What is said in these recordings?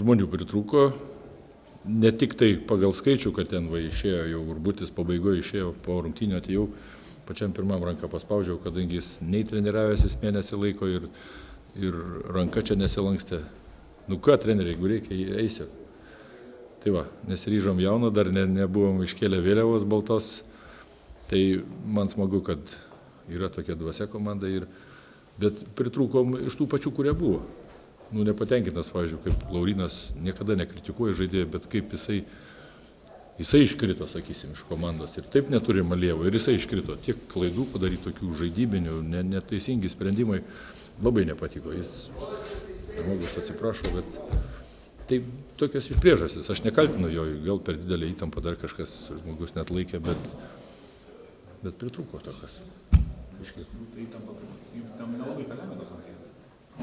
žmonių pritrūko, ne tik tai pagal skaičių, kad ten išėjo jau Urbutis pabaigoje, išėjo po rungtynių, atėjau, pačiam pirmam ranką paspaudžiau, kadangi jis nei treniravęsis mėnesį laiko ir ranka čia nesilankstė. Nu ką, treneri, jeigu reikia, eisiu. Tai va, nesiryžom jauno, dar nebuvom iškėlę vėliavos baltos, tai man smagu, kad yra tokia dvasia komanda, bet pritrūkom iš tų pačių, kurie buvo. Nu, nepatenkintas, pavyzdžiui, kaip Laurinas niekada nekritikuoja žaidėjų, bet kaip jisai iškrito, sakysim, iš komandos. Ir taip neturi Malievo, ir jisai iškrito. Tiek klaidų padaryti tokių žaidybinių, neteisingi sprendimai labai nepatiko. Žmogus atsiprašo, bet tai tokios iš priežastis. Aš nekaltinu jo, gal per didelį įtampą dar kažkas žmogus net laikė, bet pritrūko tokias. Tam nelabai ką lemia tos rungtynės.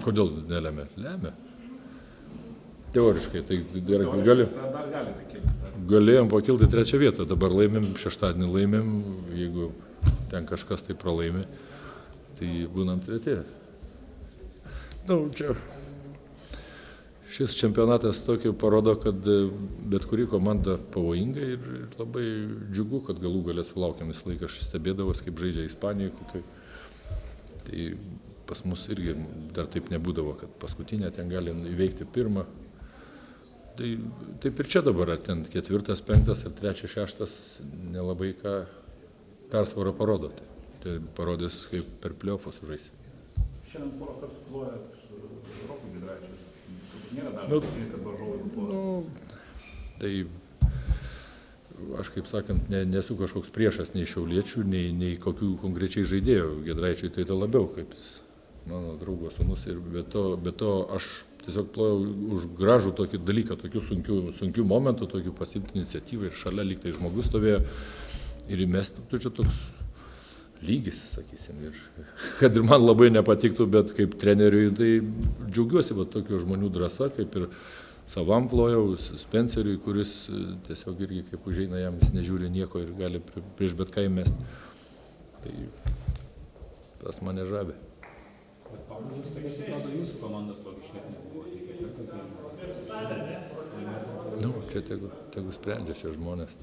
Kodėl nelemia? Lemia. Teoriškai, tai galėjom pakilti 3. vietą, dabar laimėm, šeštadienį laimėm, jeigu ten kažkas tai pralaimi, tai būnam 3. Čia šis čempionatas tokį parodo, kad bet kuri komanda pavojinga ir labai džiugu, kad galų gale sulaukėm visą laiką, aš stebėdavos, kaip žaidžia Ispanijoje. Tai pas mus irgi dar taip nebūdavo, kad paskutinę ten gali įveikti 1. Tai taip ir čia dabar, ten 4., 5. ar 3., 6. nelabai ką persvarą parodo. Tai parodys, kaip per pliofus žais. Šiandien porą kartų ploja su Roku Giedraičiu. Nėra dar kad varžovai ploja. Tai aš, kaip sakant, nesu kažkoks priešas nei šiauliečių, nei kokių konkrečiai žaidėjų. Giedraičiui tai labiau, kaip jis mano draugo sūnus, ir be to aš tiesiog plojau už gražų tokį dalyką, tokių sunkių momentų, tokių pasiimti iniciatyvą ir šalia lyg tai žmogus stovėjo ir įmesti, čia toks lygis, sakysim, ir kad ir man labai nepatiktų, bet kaip treneriui tai džiaugiuosi, va tokio žmonių drąsa, kaip ir savam plojau, Spenceriui, kuris tiesiog irgi kaip užeina jam, jis nežiūri nieko ir gali prieš bet ką įmesti. Tai tas mane žavi. Bet pavyzdžiui, tokios atrodo jūsų komandos logiškesnės buvo, tai 4. Čia tegu sprendžia šie žmonės.